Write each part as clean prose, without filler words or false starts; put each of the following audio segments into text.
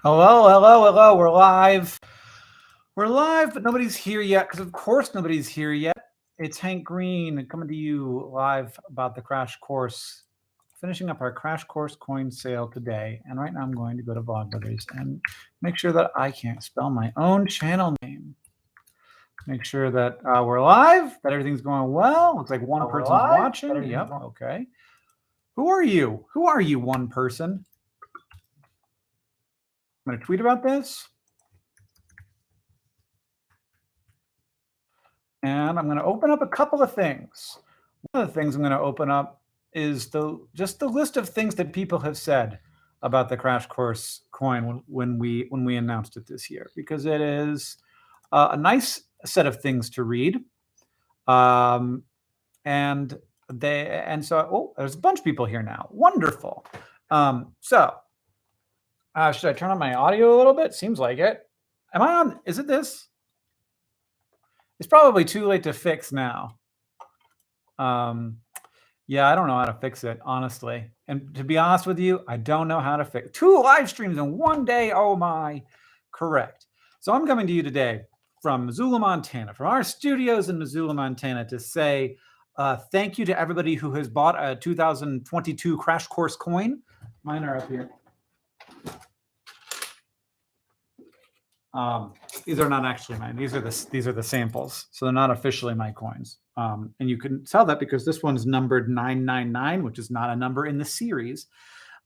Hello, hello, hello. We're live. We're live, but nobody's here yet because, of course, nobody's here yet. It's Hank Green coming to you live about the Crash Course, finishing up our Crash Course coin sale today. And right now I'm going to go to Vlogbrothers and make sure that I can't spell my own channel name. Make sure that we're live, that everything's going well. Looks like one person's watching. Yep, okay. Who are you? Who are you, one person? I'm going to tweet about this. And I'm going to open up a couple of things. One of the things I'm going to open up is just the list of things that people have said about the Crash Course coin when we announced it this year, because it is a nice set of things to read. And so there's a bunch of people here now. Wonderful. Should I turn on my audio a little bit? Seems like it. Am I on? Is it this? It's probably too late to fix now. Yeah, I don't know how to fix it, honestly. And to be honest with you, I don't know how to fix 2 live streams in one day. Oh my, correct. So I'm coming to you today from Missoula, Montana, from our studios in Missoula, Montana, to say thank you to everybody who has bought a 2022 Crash Course coin. Mine are up here. These are not actually mine. These are the samples, so they're not officially my coins. And you can tell that because this one's numbered 999, which is not a number in the series.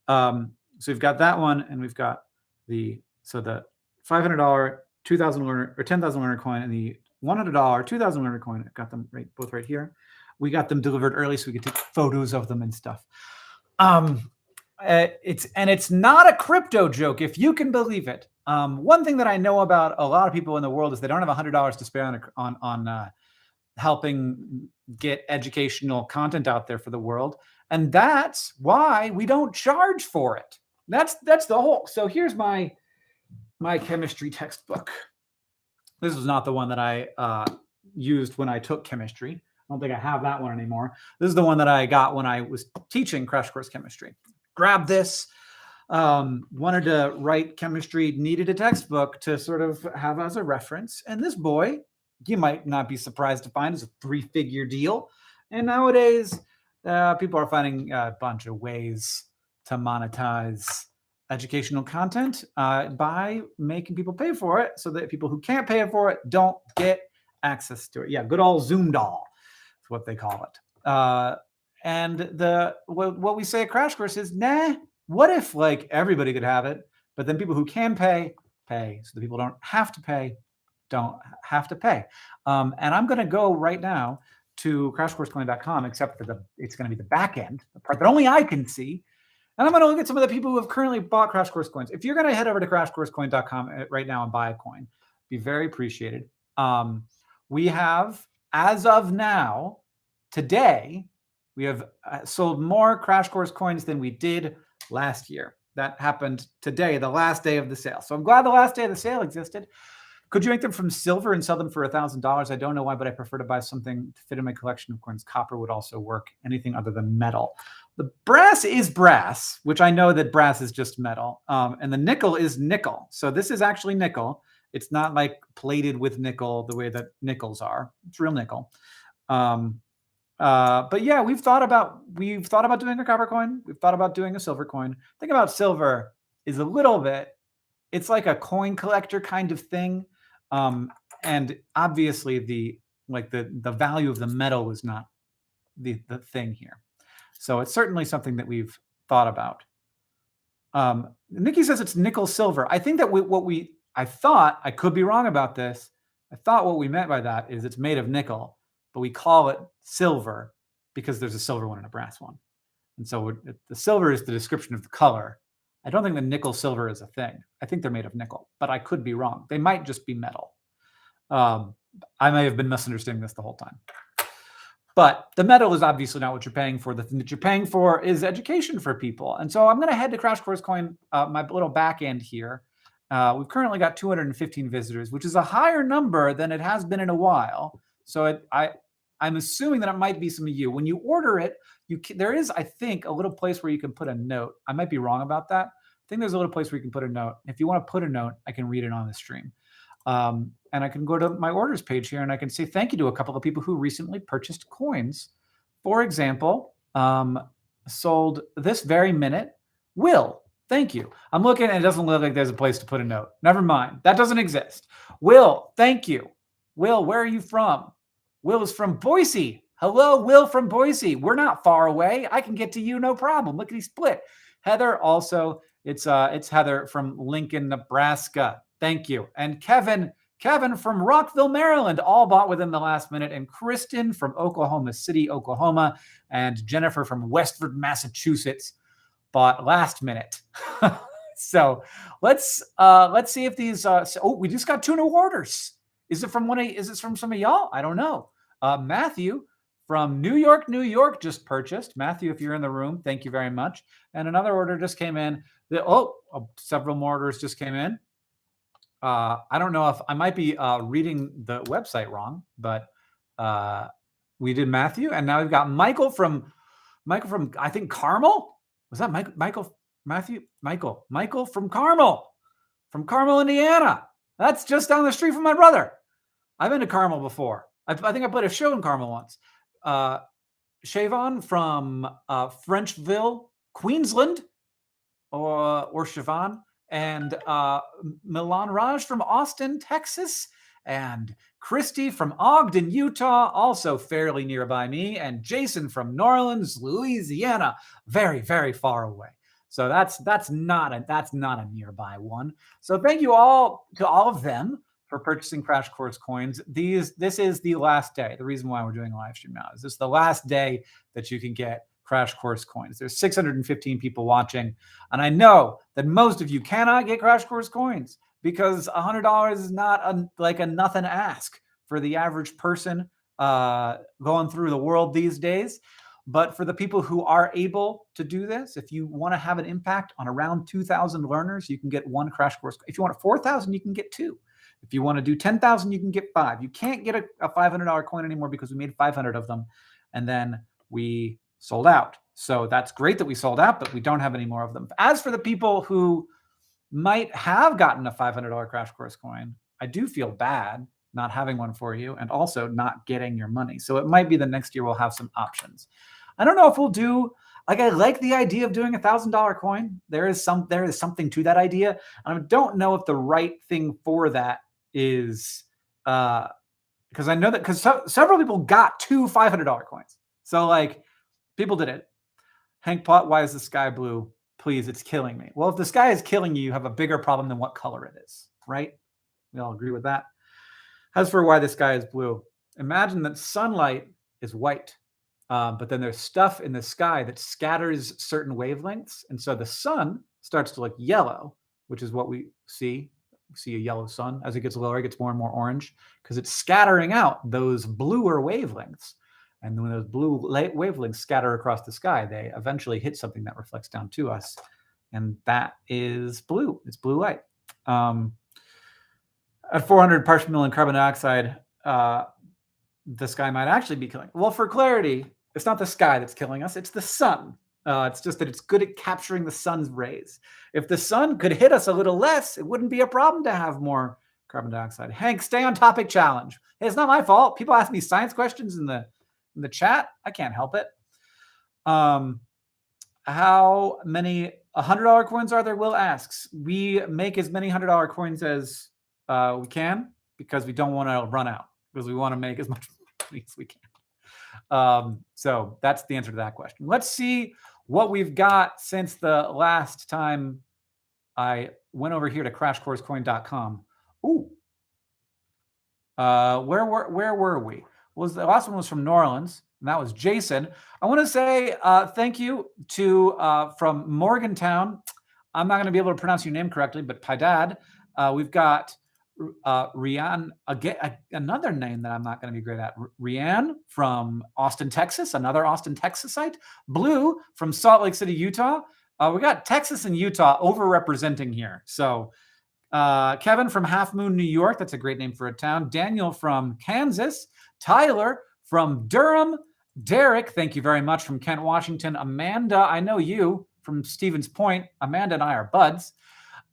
So we've got that one, and we've got the $500 2,000 learner or 10,000 learner coin and the $100 2,000 learner coin. I've got them both right here. We got them delivered early, so we could take photos of them and stuff. It's not a crypto joke, if you can believe it. One thing that I know about a lot of people in the world is they don't have $100 to spare on helping get educational content out there for the world, and that's why we don't charge for it. That's the whole. So here's my chemistry textbook. This is not the one that I used when I took chemistry. I don't think I have that one anymore. This is the one that I got when I was teaching Crash Course Chemistry. Grab this. Wanted to write chemistry, needed a textbook to sort of have as a reference. And this boy, you might not be surprised to find, is a 3-figure deal. And nowadays, people are finding a bunch of ways to monetize educational content by making people pay for it, so that people who can't pay for it don't get access to it. Yeah, good old Zoom doll is what they call it. And what we say at Crash Course is, nah, what if like everybody could have it, but then people who can pay, so the people don't have to pay. And I'm going to go right now to crashcoursecoin.com, except for it's going to be the back end, the part that only I can see. And I'm going to look at some of the people who have currently bought Crash Course coins. If you're going to head over to crashcoursecoin.com right now and buy a coin, be very appreciated. We have, as of now, today, we have sold more Crash Course coins than we did last year. That happened today, the last day of the sale. So I'm glad the last day of the sale existed. Could you make them from silver and sell them for $1,000? I don't know why, but I prefer to buy something to fit in my collection of coins. Copper would also work. Anything other than metal. The brass is brass, which I know that brass is just metal. And the nickel is nickel. So this is actually nickel. It's not like plated with nickel the way that nickels are. It's real nickel. But yeah, we've thought about doing a copper coin. We've thought about doing a silver coin. The thing about silver is a little bit, it's like a coin collector kind of thing. And obviously the value of the metal is not the thing here. So it's certainly something that we've thought about. Nikki says it's nickel silver. I think that I thought, I could be wrong about this. I thought what we meant by that is it's made of nickel, but we call it silver because there's a silver one and a brass one. And so the silver is the description of the color. I don't think the nickel silver is a thing. I think they're made of nickel, but I could be wrong. They might just be metal. I may have been misunderstanding this the whole time. But the metal is obviously not what you're paying for. The thing that you're paying for is education for people. And so I'm going to head to Crash Course Coin, my little back end here. We've currently got 215 visitors, which is a higher number than it has been in a while. So I'm assuming that it might be some of you. When you order it, there is, I think, a little place where you can put a note. I might be wrong about that, think there's a little place where you can put a note. If you want to put a note, I can read it on the stream. And I can go to my orders page here and I can say thank you to a couple of people who recently purchased coins. For example, sold this very minute, Will. Thank you. I'm looking and it doesn't look like there's a place to put a note. Never mind. That doesn't exist. Will, thank you. Will, where are you from? Will is from Boise. Hello, Will from Boise. We're not far away. I can get to you, no problem. Look at he split. Heather also, it's Heather from Lincoln, Nebraska. Thank you. And Kevin from Rockville, Maryland, all bought within the last minute. And Kristen from Oklahoma City, Oklahoma, and Jennifer from Westford, Massachusetts bought last minute. So let's see if these. We just got 2 new orders. Is it from some of y'all? I don't know. Matthew from New York just purchased. Matthew, if you're in the room, thank you very much. And another order just came in. Several more orders just came in. I don't know if I might be reading the website wrong, but we did Matthew, and now we've got Michael from I think Carmel. Was that Michael from Carmel, Indiana? That's just down the street from my brother. I've been to Carmel before. I think I played a show in Carmel once. Shavon from Frenchville, Queensland, or Siobhan, and Milan Raj from Austin, Texas, and Christy from Ogden, Utah, also fairly nearby me, and Jason from New Orleans, Louisiana, very, very far away. So that's not a nearby one. So thank you all to all of them for purchasing Crash Course coins. This is the last day. The reason why we're doing a live stream now is this is the last day that you can get Crash Course coins. There's 615 people watching, and I know that most of you cannot get Crash Course coins because $100 is not a nothing ask for the average person going through the world these days. But for the people who are able to do this, if you want to have an impact on around 2,000 learners, you can get 1 Crash Course. If you want 4,000, you can get 2. If you want to do 10,000, you can get 5. You can't get a $500 coin anymore because we made 500 of them, and then we sold out. So that's great that we sold out, but we don't have any more of them. As for the people who might have gotten a $500 Crash Course coin, I do feel bad not having one for you and also not getting your money. So it might be the next year we'll have some options. I don't know if we'll do, I like the idea of doing $1,000 coin. There is something to that idea. And I don't know if the right thing for that is, because I know that because several people got 2 $500 coins. So like people did it. Hank Pot, why is the sky blue? Please, it's killing me. Well, if the sky is killing you, you have a bigger problem than what color it is, right? We all agree with that. As for why the sky is blue, imagine that sunlight is white, but then there's stuff in the sky that scatters certain wavelengths. And so the sun starts to look yellow, which is what we see. We see a yellow sun. As it gets lower, it gets more and more orange because it's scattering out those bluer wavelengths. And when those blue wavelengths scatter across the sky, they eventually hit something that reflects down to us. And that is blue. It's blue light. At 400 parts per million carbon dioxide, the sky might actually be killing. Well, for clarity, it's not the sky that's killing us. It's the sun. It's just that it's good at capturing the sun's rays. If the sun could hit us a little less, it wouldn't be a problem to have more carbon dioxide. Hank, stay on topic challenge. Hey, it's not my fault. People ask me science questions in the chat. I can't help it. How many $100 coins are there? Will asks. We make as many $100 coins as we can because we don't want to run out because we want to make as much money as we can. So that's the answer to that question. Let's see what we've got since the last time I went over here to crashcoursecoin.com. Ooh. Where were we? Well, the last one was from New Orleans, and that was Jason. I want to say thank you to from Morgantown. I'm not going to be able to pronounce your name correctly, but Paidad. We've got Rian, again, another name that I'm not going to be great at. Rian from Austin, Texas, another Austin, Texasite. Blue from Salt Lake City, Utah. We got Texas and Utah overrepresenting here. So Kevin from Half Moon, New York. That's a great name for a town. Daniel from Kansas. Tyler from Durham. Derek, thank you very much, from Kent, Washington. Amanda, I know you from Stevens Point. Amanda and I are buds.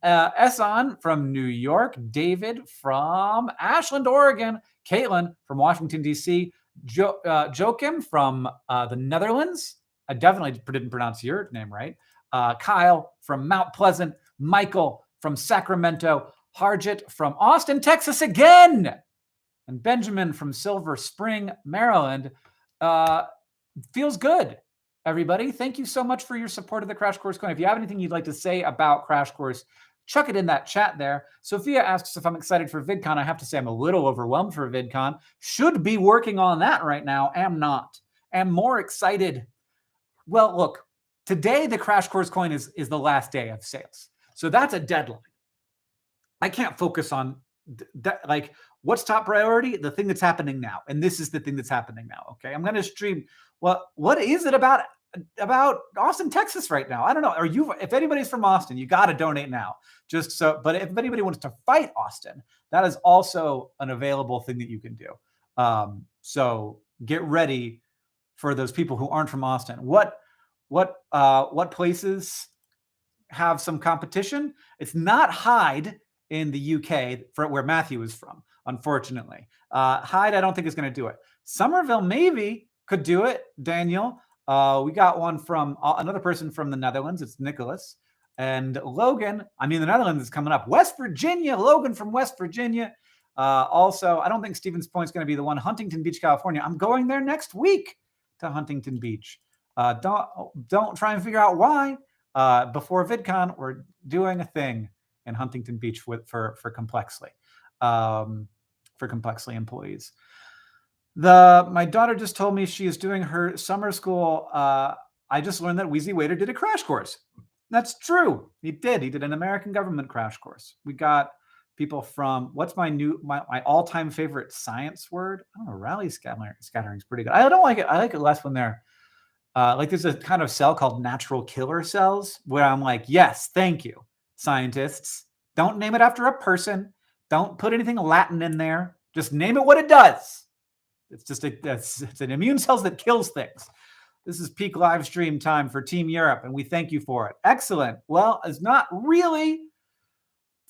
Esan from New York. David from Ashland, Oregon. Caitlin from Washington, D.C. Joachim from the Netherlands. I definitely didn't pronounce your name right. Kyle from Mount Pleasant. Michael from Sacramento. Harjit from Austin, Texas again. And Benjamin from Silver Spring, Maryland. Feels good, everybody. Thank you so much for your support of the Crash Course Coin. If you have anything you'd like to say about Crash Course, chuck it in that chat there. Sophia asks if I'm excited for VidCon. I have to say I'm a little overwhelmed for VidCon. Should be working on that right now. Am not. Am more excited. Well, look, today the Crash Course Coin is the last day of sales. So that's a deadline. I can't focus on that. Like, what's top priority? The thing that's happening now. And this is the thing that's happening now. Okay. I'm going to stream. Well, what is it about Austin, Texas right now? I don't know. If anybody's from Austin, you got to donate now. But if anybody wants to fight Austin, that is also an available thing that you can do. So get ready for those people who aren't from Austin. What places have some competition? It's not Hyde in the UK, for where Matthew is from, unfortunately. Hyde, I don't think is going to do it. Somerville maybe could do it, Daniel. We got one from another person from the Netherlands. It's Nicholas. And Logan, the Netherlands is coming up. West Virginia, Logan from West Virginia. Also, I don't think Stevens Point's going to be the one. Huntington Beach, California. I'm going there next week to Huntington Beach. Don't try and figure out why. Before VidCon, we're doing a thing in Huntington Beach for Complexly, for Complexly employees. My daughter just told me she is doing her summer school. I just learned that Wheezy Waiter did a crash course. That's true. He did. He did an American government crash course. We got people from, what's my all-time favorite science word? I don't know. Rally scattering is pretty good. I don't like it. I like it less when they're there's a kind of cell called natural killer cells where I'm like, yes, thank you, scientists. Don't name it after a person. Don't put anything Latin in there. Just name it what it does. It's just it's an immune cells that kills things. This is peak live stream time for Team Europe, and we thank you for it. Excellent. Well, it's not really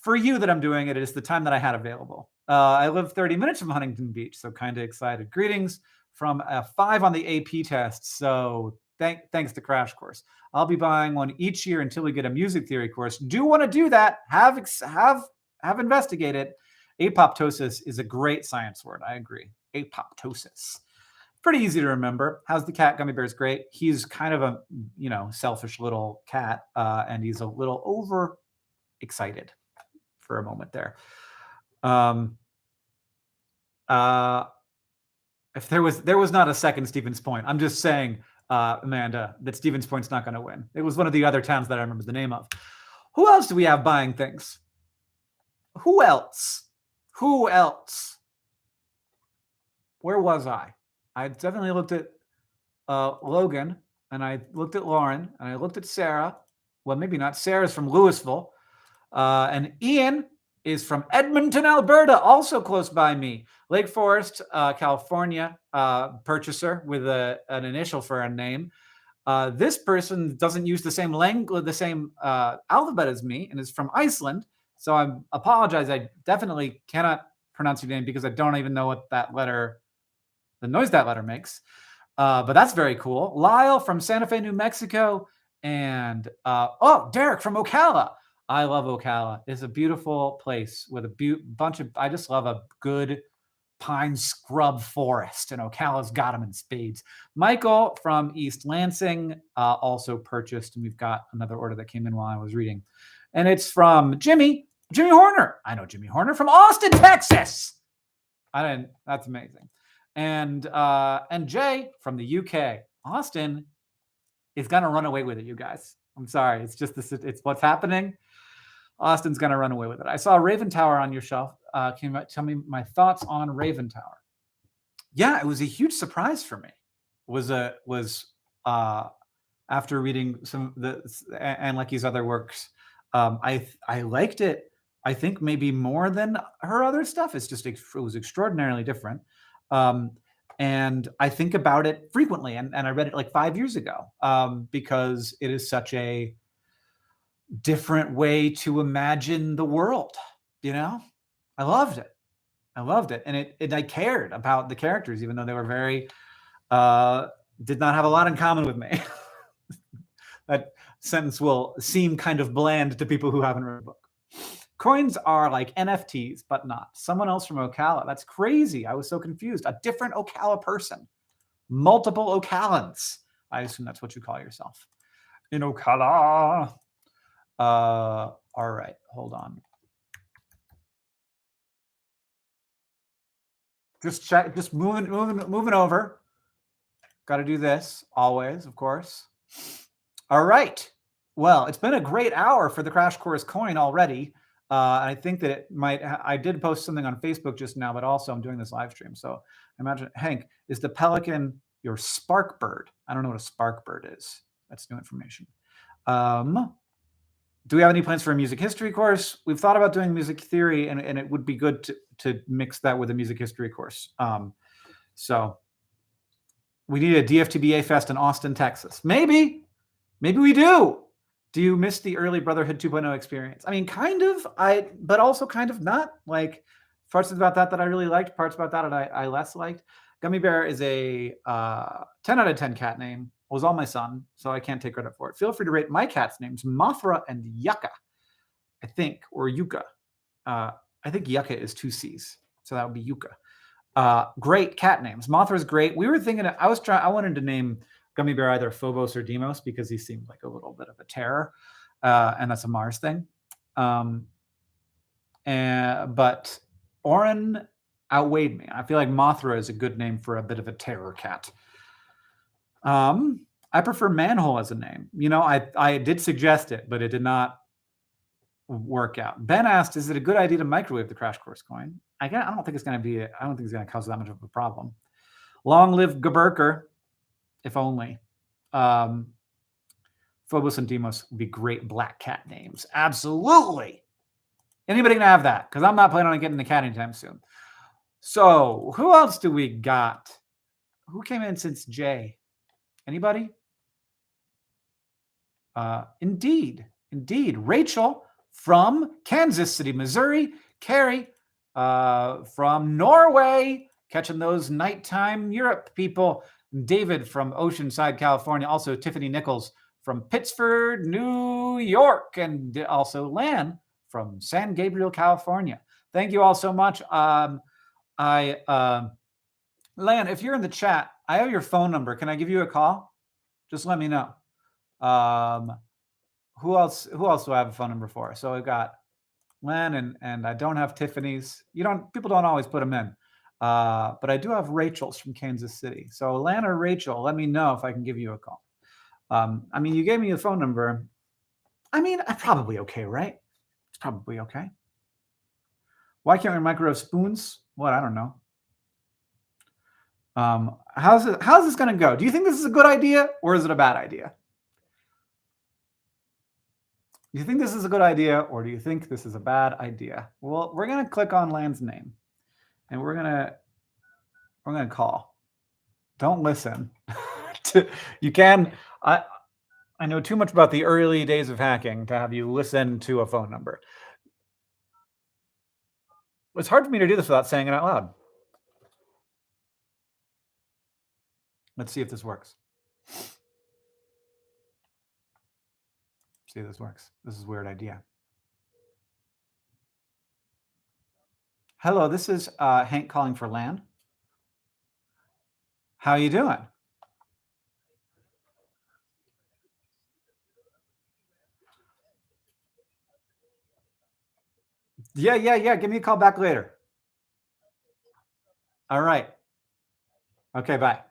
for you that I'm doing it. It is the time that I had available. I live 30 minutes from Huntington Beach, so kind of excited. Greetings from a 5 on the AP test. So thanks to Crash Course. I'll be buying one each year until we get a music theory course. Do want to do that? Have investigated. Apoptosis is a great science word. I agree. Apoptosis. Pretty easy to remember. How's the cat? Gummy Bear's great. He's kind of a selfish little cat, and he's a little over excited for a moment there. If there was not a second Stevens Point, I'm just saying, Amanda, that Stevens Point's not going to win. It was one of the other towns that I remember the name of. Who else do we have buying things? Who else? Where was I? I definitely looked at Logan, and I looked at Lauren, and I looked at Sarah. Well, maybe not. Sarah's from Louisville. And Ian is from Edmonton, Alberta, also close by me. Lake Forest, California, purchaser with an initial for a name. This person doesn't use the same language, the same alphabet as me, and is from Iceland. So I apologize. I definitely cannot pronounce your name because I don't even know what the noise that letter makes. But that's very cool. Lyle from Santa Fe, New Mexico. And Derek from Ocala. I love Ocala. It's a beautiful place with a bunch of, I just love a good pine scrub forest, and Ocala's got them in spades. Michael from East Lansing also purchased, and we've got another order that came in while I was reading. And it's from Jimmy Horner. I know Jimmy Horner from Austin, Texas. That's amazing. And Jay from the UK. Austin is going to run away with it, you guys. I'm sorry. It's just this. It's what's happening. Austin's going to run away with it. I saw Raven Tower on your shelf. Can you tell me my thoughts on Raven Tower? Yeah, it was a huge surprise for me. Was after reading some and like his other works, I liked it. I think maybe more than her other stuff. It was extraordinarily different. And I think about it frequently. And I read it like 5 years ago because it is such a different way to imagine the world. You know, I loved it. I loved it, and I cared about the characters, even though they were very uh, did not have a lot in common with me. That sentence will seem kind of bland to people who haven't read the book. Coins are like NFTs, but not. Someone else from Ocala. That's crazy. I was so confused. A different Ocala person. Multiple Ocalans. I assume that's what you call yourself. In Ocala. All right. Hold on. Just check. Just moving over. Got to do this always, of course. All right. Well, it's been a great hour for the Crash Course coin already. I think that it might. I did post something on Facebook just now, but also I'm doing this live stream. So imagine, Hank, is the pelican your spark bird? I don't know what a spark bird is. That's new information. Do we have any plans for a music history course? We've thought about doing music theory, and it would be good to mix that with a music history course. So we need a DFTBA fest in Austin, Texas. Maybe we do. Do you miss the early Brotherhood 2.0 experience? I mean, kind of, but also kind of not. Like parts about that I really liked, parts about that I less liked. Gummy Bear is a 10 out of 10 cat name. It was all my son, so I can't take credit for it. Feel free to rate my cat's names, Mothra and Yucca, I think, or Yucca. I think Yucca is 2 C's, so that would be Yucca. Great cat names. Mothra's great. We were thinking, I wanted to name Gummy Bear either Phobos or Deimos because he seemed like a little bit of a terror, and that's a Mars thing. But Orin outweighed me. I feel like Mothra is a good name for a bit of a terror cat. I prefer Manhole as a name. You know, I did suggest it, but it did not work out. Ben asked, "Is it a good idea to microwave the Crash Course coin?" I don't think it's going to be. I don't think it's going to cause that much of a problem. Long live Gaberker. If only. Phobos and Deimos would be great black cat names. Absolutely. Anybody can have that because I'm not planning on getting the cat anytime soon. So who else do we got? Who came in since Jay? Anybody? Indeed. Rachel from Kansas City, Missouri. Carrie from Norway. Catching those nighttime Europe people. David from Oceanside, California. Also Tiffany Nichols from Pittsford, New York. And also Lan from San Gabriel, California. Thank you all so much. Lan, if you're in the chat, I have your phone number. Can I give you a call? Just let me know. Who else do I have a phone number for? So we've got Lan and I don't have Tiffany's. People don't always put them in. But I do have Rachel's from Kansas City. So Lan or Rachel, let me know if I can give you a call. I mean, you gave me a phone number. I mean, I'm probably okay, right? It's probably okay. Why can't we microwave spoons? What? I don't know. How's this going to go? Do you think this is a good idea or is it a bad idea? Do you think this is a good idea or do you think this is a bad idea? Well, we're going to click on Lan's name. And we're gonna call. Don't listen. You can. I know too much about the early days of hacking to have you listen to a phone number. It's hard for me to do this without saying it out loud. Let's see if this works. See if this works. This is a weird idea. Hello, this is Hank calling for Lan. How you doing? Yeah. Give me a call back later. All right. Okay, bye.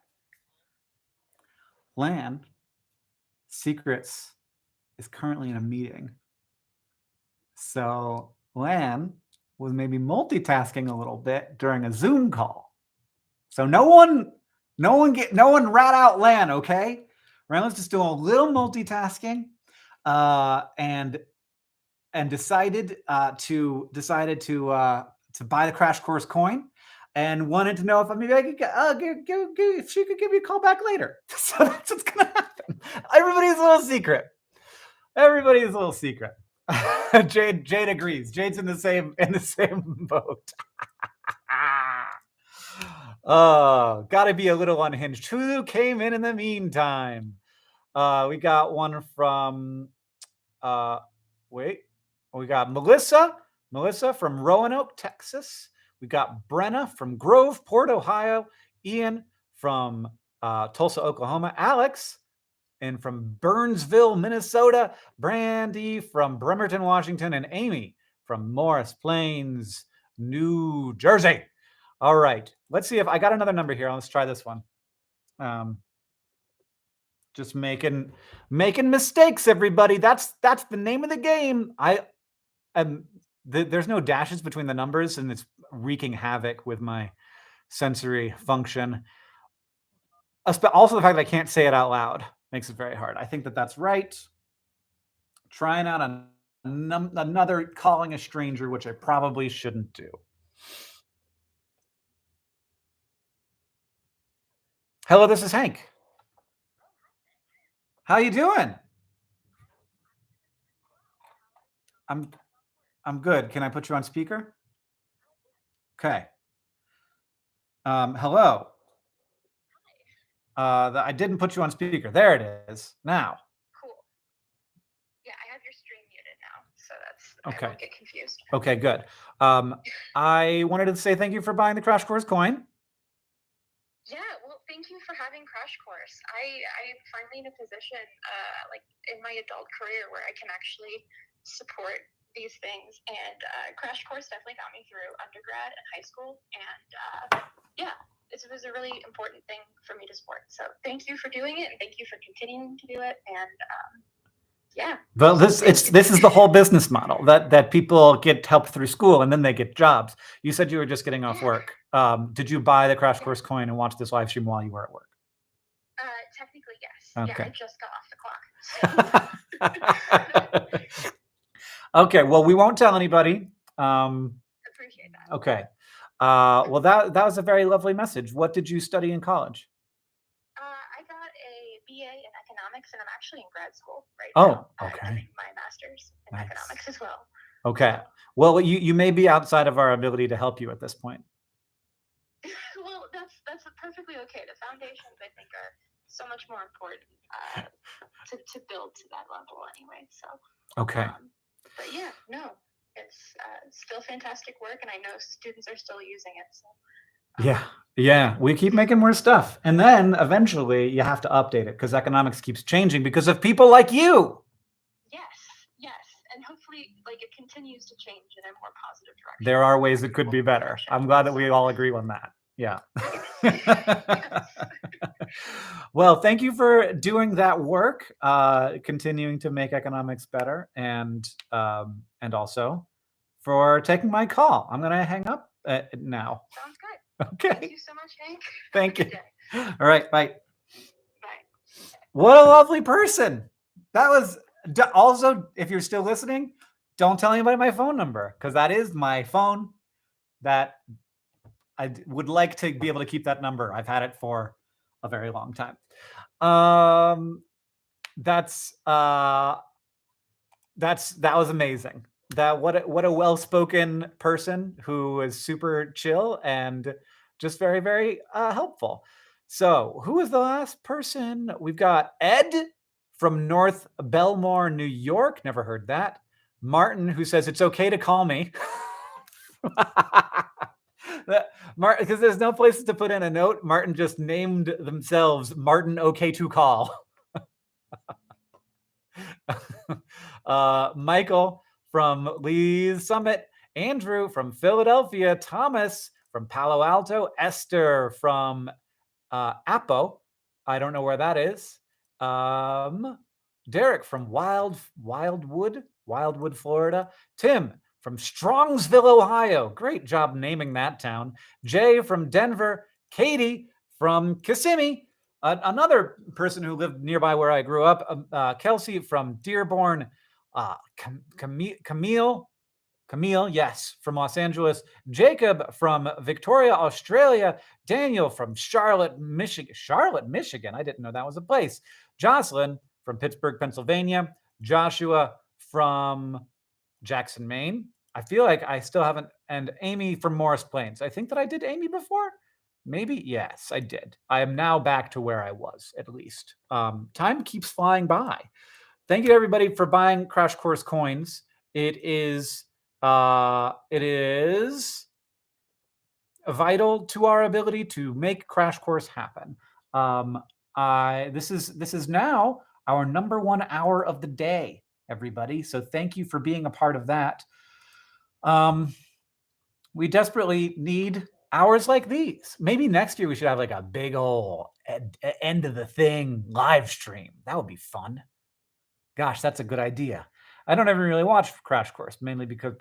Lan Secrets is currently in a meeting. So Lan was maybe multitasking a little bit during a Zoom call. So no one rat out Lan, okay? Ranlan's just doing a little multitasking, and decided to buy the Crash Course coin. and wanted to know if maybe I could if she could give me a call back later. So that's what's gonna happen. Everybody's a little secret. Everybody's a little secret. Jade agrees. Jade's in the same boat. Oh, gotta be a little unhinged. Who came in the meantime? We got one from we got Melissa from Roanoke, Texas. We got Brenna from Groveport, Ohio. Ian from Tulsa, Oklahoma. Alex and from Burnsville, Minnesota. Brandy from Bremerton, Washington. And Amy from Morris Plains, New Jersey. All right. Let's see if I got another number here. Let's try this one. Just making mistakes, everybody. That's the name of the game. There's no dashes between the numbers, and it's wreaking havoc with my sensory function. Also, the fact that I can't say it out loud makes it very hard. I think that's right. Trying out another calling a stranger, which I probably shouldn't do. Hello, this is Hank. How you doing? I'm good. Can I put you on speaker? Okay. Hello. I didn't put you on speaker. There it is. Now. Cool. Yeah, I have your stream muted now, so okay. I won't get confused. Okay, good. I wanted to say thank you for buying the Crash Course coin. Yeah, well, thank you for having Crash Course. I'm finally in a position, like in my adult career, where I can actually support these things, and Crash Course definitely got me through undergrad and high school, and yeah, it was a really important thing for me to support. So thank you for doing it, and thank you for continuing to do it, and yeah. Well, this is the whole business model that people get help through school and then they get jobs. You said you were just getting off work. Did you buy the Crash Course coin and watch this live stream while you were at work? Technically, yes. Okay. Yeah, I just got off the clock. So. Okay. Well, we won't tell anybody. Appreciate that. Okay. Well, that was a very lovely message. What did you study in college? I got a BA in economics, and I'm actually in grad school right now. Oh, okay. Getting my master's in economics as well. Okay. Well, you may be outside of our ability to help you at this point. Well, that's perfectly okay. The foundations, I think, are so much more important to build to that level anyway. So. Okay. But yeah, no, it's still fantastic work, and I know students are still using it. So. Yeah, we keep making more stuff, and then eventually you have to update it because economics keeps changing because of people like you. Yes, and hopefully, like, it continues to change in a more positive direction. There are ways it could be better. I'm glad that we all agree on that. Yeah. Well, thank you for doing that work, continuing to make economics better, and also for taking my call. I'm gonna hang up now. Sounds good. Okay. Thank you so much, Hank. Thank you. All right. Bye. Bye. What a lovely person. That was also, if you're still listening, don't tell anybody my phone number because that is my phone. That I would like to be able to keep that number. I've had it for a very long time. That was amazing. What a well-spoken person who is super chill and just very, very helpful. So who is the last person? We've got Ed from North Belmore, New York. Never heard that. Martin, who says it's okay to call me. Martin, because there's no places to put in a note. Martin just named themselves Martin OK to call. Michael from Lee's Summit, Andrew from Philadelphia, Thomas from Palo Alto, Esther from Apo. I don't know where that is. Derek from Wildwood, Florida. Tim from Strongsville, Ohio. Great job naming that town. Jay from Denver. Katie from Kissimmee. Another person who lived nearby where I grew up. Kelsey from Dearborn. Camille Camille, yes, from Los Angeles. Jacob from Victoria, Australia. Daniel from Charlotte, Michigan. Charlotte, Michigan. I didn't know that was a place. Jocelyn from Pittsburgh, Pennsylvania. Joshua from Jackson, Maine. I feel like I still haven't. And Amy from Morris Plains. I think that I did Amy before. Maybe. Yes, I did. I am now back to where I was, at least. Time keeps flying by. Thank you, everybody, for buying Crash Course coins. It is vital to our ability to make Crash Course happen. This is now our number 1 hour of the day, everybody. So thank you for being a part of that. We desperately need hours like these. Maybe next year we should have like a big old end of the thing live stream. That would be fun. Gosh, that's a good idea. I don't ever really watch Crash Course, mainly because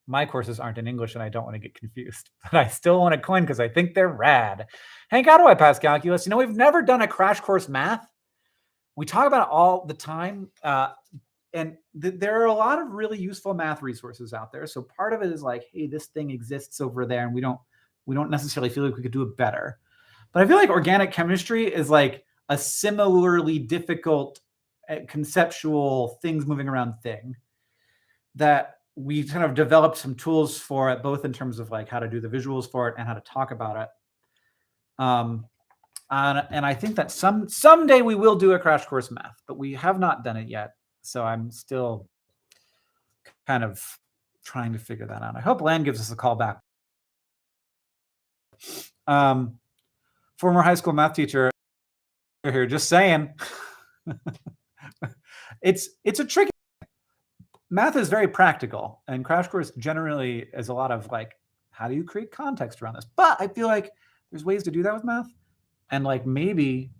my courses aren't in English and I don't want to get confused. But I still want a coin because I think they're rad. Hank, how do I pass calculus? We've never done a Crash Course math. We talk about it all the time. And there are a lot of really useful math resources out there. So part of it is like, hey, this thing exists over there and we don't necessarily feel like we could do it better. But I feel like organic chemistry is like a similarly difficult conceptual things moving around thing that we kind of developed some tools for it, both in terms of like how to do the visuals for it and how to talk about it. And I think that someday we will do a Crash Course math, but we have not done it yet. So I'm still kind of trying to figure that out. I hope Lan gives us a call back. Former high school math teacher here, just saying. It's a tricky. Math is very practical, and Crash Course generally is a lot of like, how do you create context around this? But I feel like there's ways to do that with math, and like maybe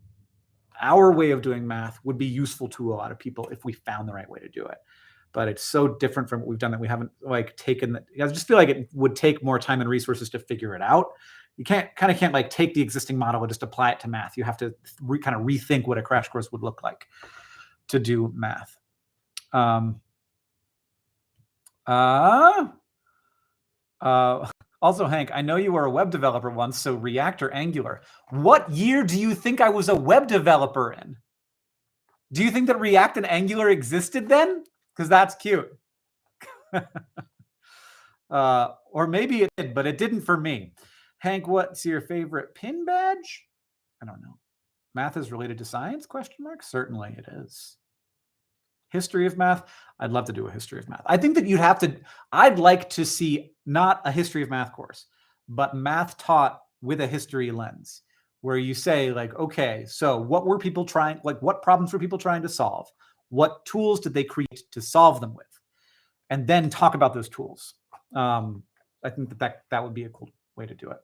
our way of doing math would be useful to a lot of people if we found the right way to do it. But it's so different from what we've done that we haven't like taken. I just feel like it would take more time and resources to figure it out. You can't like take the existing model and just apply it to math. You have to kind of rethink what a Crash Course would look like to do math. Also, Hank, I know you were a web developer once, so React or Angular. What year do you think I was a web developer in? Do you think that React and Angular existed then? Because that's cute. Or maybe it did, but it didn't for me. Hank, what's your favorite pin badge? I don't know. Math is related to science? ? Certainly it is. History of math? I'd love to do a history of math. I think that I'd like to see not a history of math course, but math taught with a history lens, where you say like, okay, so what were people trying, like what problems were people trying to solve? What tools did they create to solve them with? And then talk about those tools. I think that would be a cool way to do it.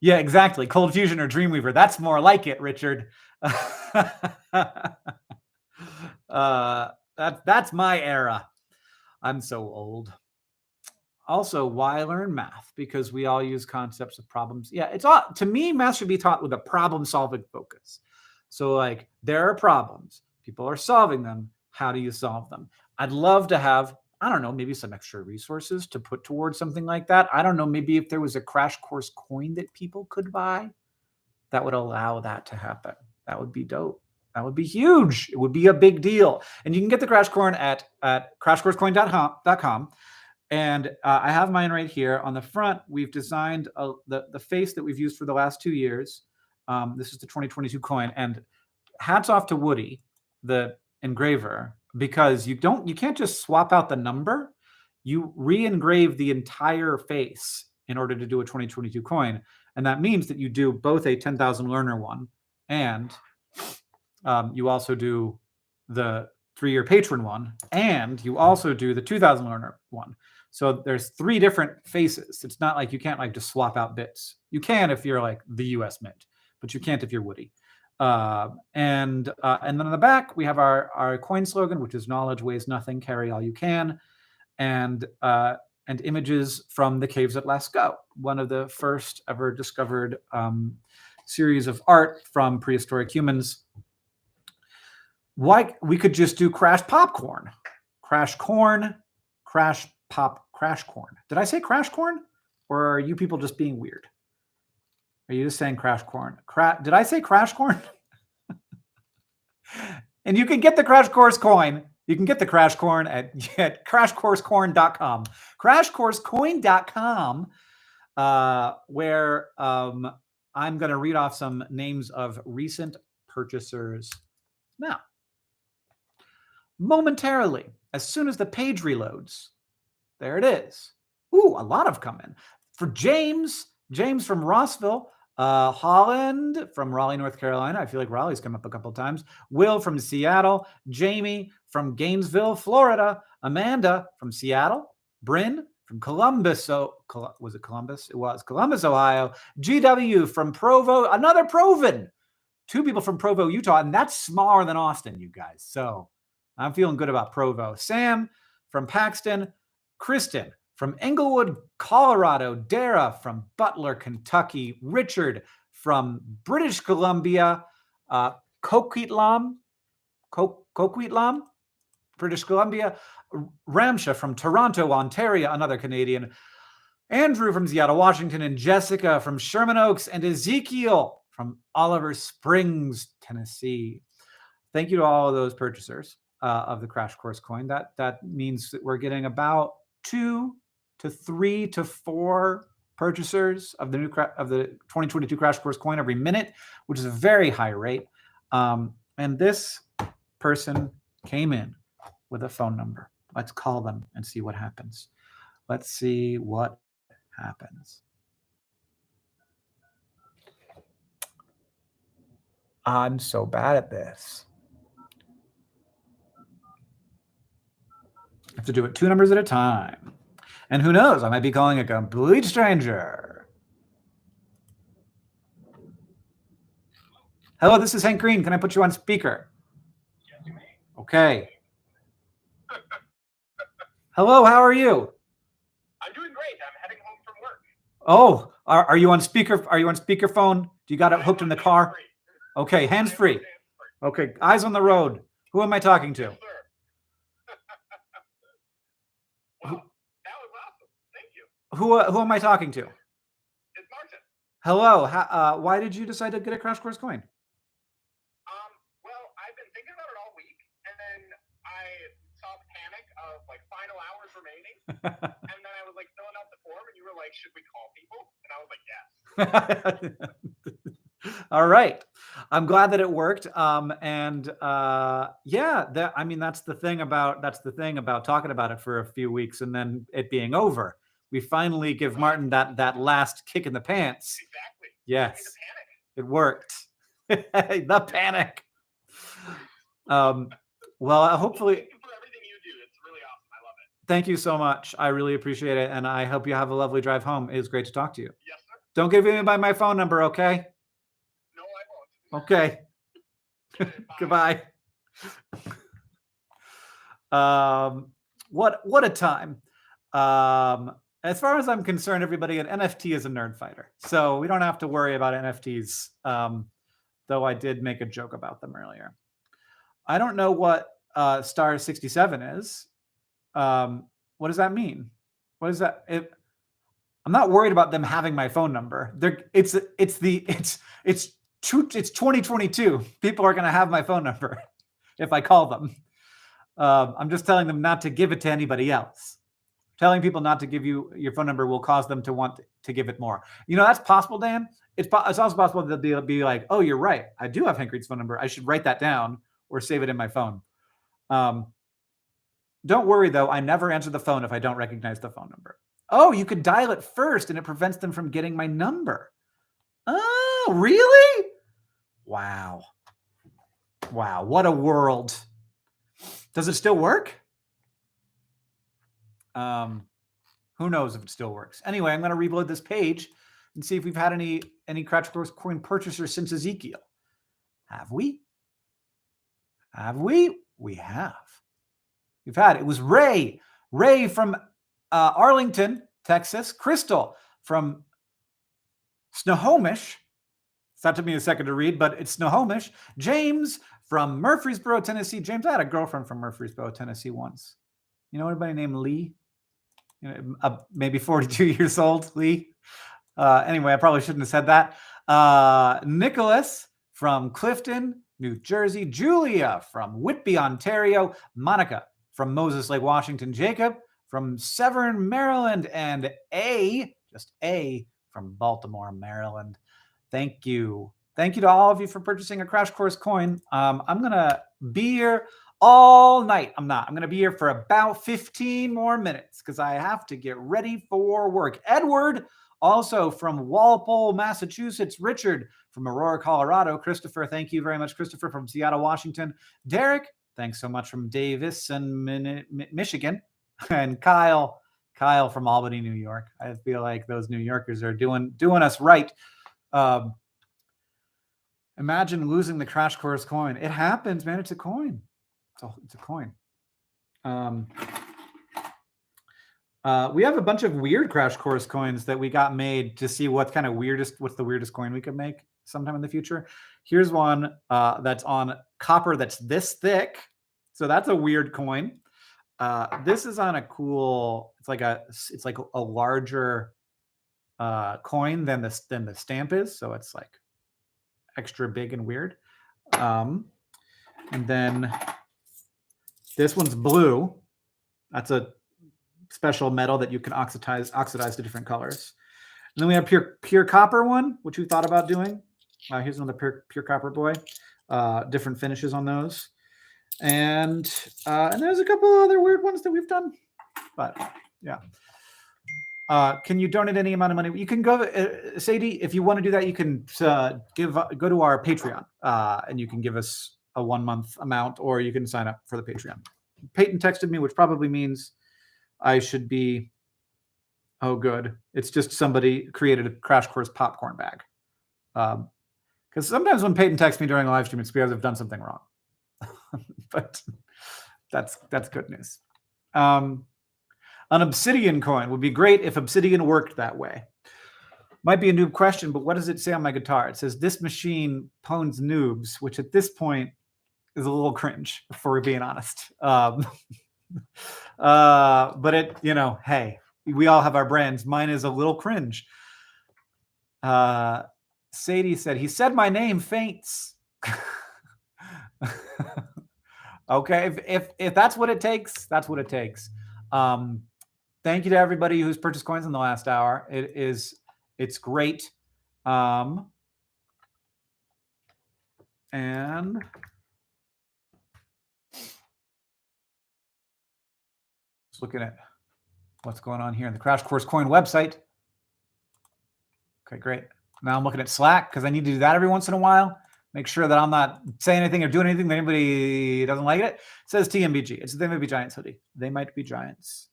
Yeah, exactly. Cold Fusion or Dreamweaver. That's more like it, Richard. That's my era. I'm so old. Also, why learn math? Because we all use concepts of problems. Yeah, to me, math should be taught with a problem-solving focus. So like, there are problems. People are solving them. How do you solve them? I'd love to have, I don't know, maybe some extra resources to put towards something like that. I don't know, maybe if there was a Crash Course coin that people could buy, that would allow that to happen. That would be dope. That would be huge. It would be a big deal. And you can get the Crash Coin at crashcoursecoin.com. And I have mine right here. On the front, we've designed the face that we've used for the last 2 years. This is the 2022 coin. And hats off to Woody, the engraver, because you can't just swap out the number. You re-engrave the entire face in order to do a 2022 coin. And that means that you do both a 10,000 learner one and you also do the 3-year patron one, and you also do the 2,000 learner one. So there's 3 different faces. It's not like you can't like just swap out bits. You can if you're like the US Mint, but you can't if you're Woody. And then on the back, we have our coin slogan, which is knowledge weighs nothing, carry all you can. And images from the caves at Lascaux, one of the first ever discovered series of art from prehistoric humans. Why we could just do Crash Popcorn, Crash Corn, Crash pop crash corn. Did I say crash corn? Or are you people just being weird? Are you just saying crash corn? Did I say crash corn? And you can get the Crash Course coin. You can get the Crash Corn at crashcoursecorn.com. Crashcoursecoin.com, where I'm going to read off some names of recent purchasers now. Momentarily, as soon as the page reloads, there it is. Ooh, a lot have come in. For James from Rossville, Holland from Raleigh, North Carolina. I feel like Raleigh's come up a couple of times. Will from Seattle. Jamie from Gainesville, Florida. Amanda from Seattle. Bryn from Columbus. Was it Columbus? It was Columbus, Ohio. GW from Provo. Another Proven. 2 people from Provo, Utah. And that's smaller than Austin, you guys. So I'm feeling good about Provo. Sam from Paxton. Kristen from Englewood, Colorado. Dara from Butler, Kentucky. Richard from British Columbia. Coquitlam, British Columbia. Ramsha from Toronto, Ontario, another Canadian. Andrew from Seattle, Washington. And Jessica from Sherman Oaks. And Ezekiel from Oliver Springs, Tennessee. Thank you to all of those purchasers of the Crash Course coin. That means that we're getting about 2 to 3 to 4 purchasers of the 2022 Crash Course coin every minute, which is a very high rate. And this person came in with a phone number. Let's call them and see what happens. Let's see what happens. I'm so bad at this. I have to do it 2 numbers at a time. And who knows, I might be calling a complete stranger. Hello, this is Hank Green. Can I put you on speaker? Yes, you may. Okay. Hello, how are you? I'm doing great. I'm heading home from work. Oh, are you on speaker? Are you on speakerphone? Do you got it hooked in the car? Hands-free. Okay, hands-free. Hands-free. Okay, eyes on the road. Who am I talking to? Yes, sir. Wow, that was awesome. Thank you. Who am I talking to? It's Martin. Hello. Why did you decide to get a Crash Course coin? Well, I've been thinking about it all week, and then I saw the panic of like final hours remaining, and then I was like filling out the form, and you were like, "Should we call people?" And I was like, "Yes." All right. I'm glad that it worked. That's the thing about talking about it for a few weeks and then it being over. We finally give Martin that last kick in the pants. Exactly. Yes. The panic. It worked. The panic. Well, hopefully. Thank you for everything you do. It's really awesome. I love it. Thank you so much. I really appreciate it. And I hope you have a lovely drive home. It was great to talk to you. Yes, sir. Don't give me my phone number, okay? No, I won't. Okay. Goodbye. What a time. As far as I'm concerned, everybody, an NFT is a nerd fighter. So we don't have to worry about NFTs, though I did make a joke about them earlier. I don't know what star 67 is. What does that mean? What is that? I'm not worried about them having my phone number. It's 2022. People are going to have my phone number if I call them. I'm just telling them not to give it to anybody else. Telling people not to give you your phone number will cause them to want to give it more. You know, that's possible, Dan. It's also possible that they'll be like, oh, you're right. I do have Hank Reed's phone number. I should write that down or save it in my phone. Don't worry, though. I never answer the phone if I don't recognize the phone number. Oh, you could dial it first and it prevents them from getting my number. Oh, really? Wow. Wow. What a world. Does it still work? Who knows if it still works. Anyway, I'm going to reload this page and see if we've had any Crash Course coin purchasers since Ezekiel. Have we? Have we? We have. We've had, it was Ray from Arlington, Texas. Crystal from Snohomish. It's not took me a second to read, but it's Snohomish. James from Murfreesboro, Tennessee. James, I had a girlfriend from Murfreesboro, Tennessee once. You know anybody named Lee? maybe 42 years old, Lee. Anyway, I probably shouldn't have said that. Nicholas from Clifton, New Jersey. Julia from Whitby, Ontario. Monica from Moses Lake, Washington. Jacob from Severn, Maryland. And just A, from Baltimore, Maryland. Thank you. Thank you to all of you for purchasing a Crash Course coin. I'm going to be here all night. I'm not. I'm going to be here for about 15 more minutes because I have to get ready for work. Edward, also from Walpole, Massachusetts. Richard from Aurora, Colorado. Christopher, thank you very much. Christopher from Seattle, Washington. Derek, thanks so much from Davis and Michigan. And Kyle from Albany, New York. I feel like those New Yorkers are doing us right. Imagine losing the Crash Course coin. It happens, man. It's a coin. It's a coin. We have a bunch of weird Crash Course coins that we got made to see what's the weirdest coin we could make sometime in the future. Here's one that's on copper that's this thick. So that's a weird coin. This is on a cool, it's like a larger coin than the stamp is. So it's like extra big and weird. And then this one's blue. That's a special metal that you can oxidize to different colors. And then we have pure copper one, which we thought about doing. Here's another pure copper boy. Different finishes on those. And there's a couple other weird ones that we've done. But yeah. Can you donate any amount of money? You can go, Sadie, if you want to do that, you can go to our Patreon and you can give us a 1 month amount, or you can sign up for the Patreon. Peyton texted me, which probably means I should be, oh, good. It's just somebody created a Crash Course popcorn bag. Because sometimes when Peyton texts me during a live stream, it's because I've done something wrong. But that's good news. An Obsidian coin would be great if Obsidian worked that way. Might be a noob question, but what does it say on my guitar? It says, this machine pwns noobs, which at this point is a little cringe, if we're being honest. But it, hey, we all have our brands. Mine is a little cringe. Sadie said, he said my name faints. Okay, if that's what it takes, that's what it takes. Thank you to everybody who's purchased coins in the last hour. It's great. And just looking at what's going on here in the Crash Course Coin website. Okay, great. Now I'm looking at Slack because I need to do that every once in a while. Make sure that I'm not saying anything or doing anything that anybody doesn't like it. It says TMBG. It's They Might Be Giants hoodie. They Might Be Giants.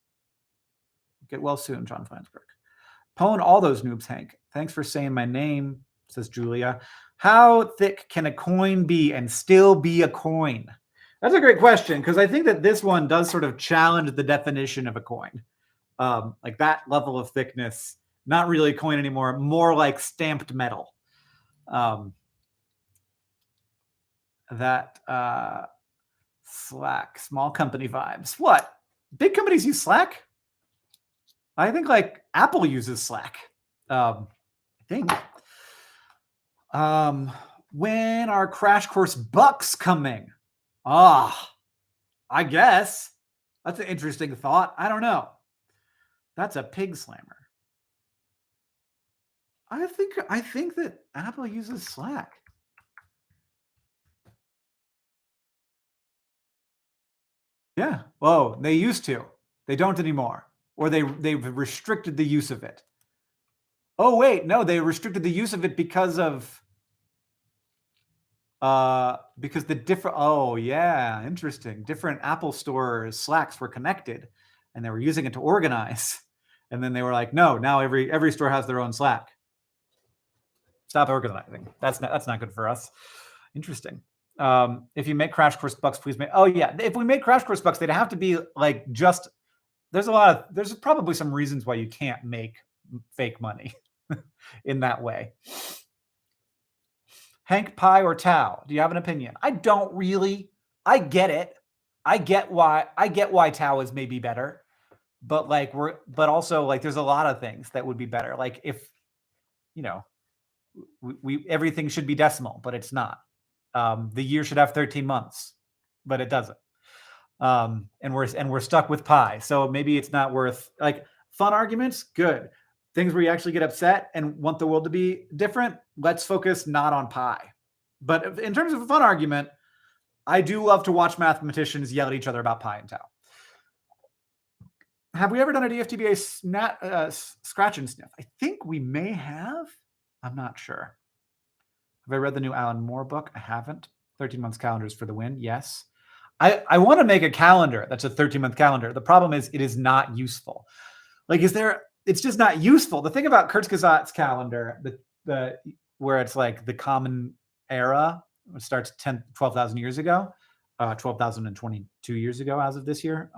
Get well soon, John Flansburgh. Pwn all those noobs, Hank. Thanks for saying my name, says Julia. How thick can a coin be and still be a coin? That's a great question, because I think that this one does sort of challenge the definition of a coin. Like that level of thickness, not really a coin anymore, more like stamped metal. Slack, small company vibes. What? Big companies use Slack? I think like Apple uses Slack. I think. When are Crash Course bucks coming? I guess. That's an interesting thought. I don't know. That's a pig slammer. I think that Apple uses Slack. Yeah. Whoa, they used to. They don't anymore. Or they've restricted the use of it. Oh, wait, no, they restricted the use of it because the different, oh yeah, interesting. Different Apple Store Slacks were connected and they were using it to organize. And then they were like, no, now every store has their own Slack. Stop organizing. That's not good for us. Interesting. If you make Crash Course bucks, please make. Oh yeah, if we made Crash Course bucks, they'd have to be like just. There's probably some reasons why you can't make fake money in that way. Hank, Pi, or Tau? Do you have an opinion? I don't really. I get it. I get why Tau is maybe better, but like but also like there's a lot of things that would be better. Like if, you know, we everything should be decimal, but it's not. The year should have 13 months, but it doesn't. And we're stuck with pi. So maybe it's not worth, like, fun arguments, good. Things where you actually get upset and want the world to be different, let's focus not on pi. But in terms of a fun argument, I do love to watch mathematicians yell at each other about pi and tau. Have we ever done a DFTBA scratch and sniff? I think we may have. I'm not sure. Have I read the new Alan Moore book? I haven't. 13 months calendars for the win. Yes. I want to make a calendar that's a 13-month calendar. The problem is it is not useful. Like, it's just not useful. The thing about Kurzgesagt's calendar, the where it's like the common era, it starts 12,000 years ago, 12,022 years ago as of this year,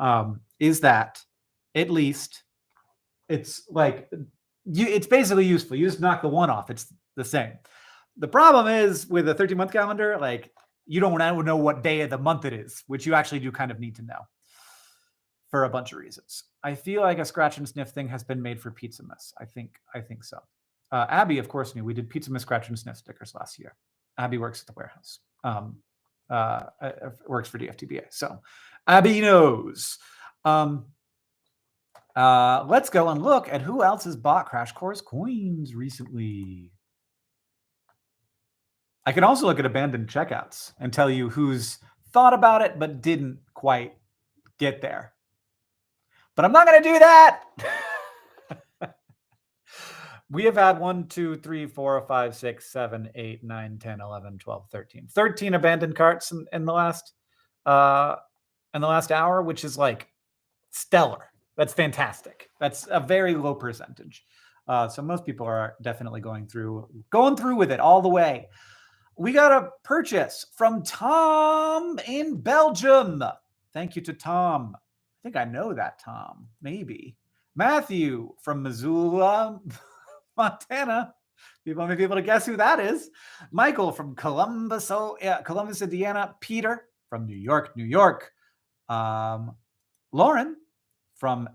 is that at least it's like, it's basically useful. You just knock the one off. It's the same. The problem is with a 13-month calendar, like, you don't know what day of the month it is, which you actually do kind of need to know for a bunch of reasons. I feel like a scratch and sniff thing has been made for Pizzamas. I think so. Abby, of course, knew we did Pizzamas scratch and sniff stickers last year. Abby works at the warehouse. Works for DFTBA. So Abby knows. Let's go and look at who else has bought Crash Course coins recently. I can also look at abandoned checkouts and tell you who's thought about it but didn't quite get there. But I'm not going to do that. We have had 1, 2, 3, 4, 5, 6, 7, 8, 9, 10, 11, 12, 13. 13 abandoned carts in the last hour, which is like stellar. That's fantastic. That's a very low percentage. So most people are definitely going through with it all the way. We got a purchase from Tom in Belgium. Thank you to Tom. I think I know that Tom, maybe. Matthew from Missoula, Montana. People may be able to guess who that is. Michael from Columbus, Indiana. Peter from New York, New York. Lauren from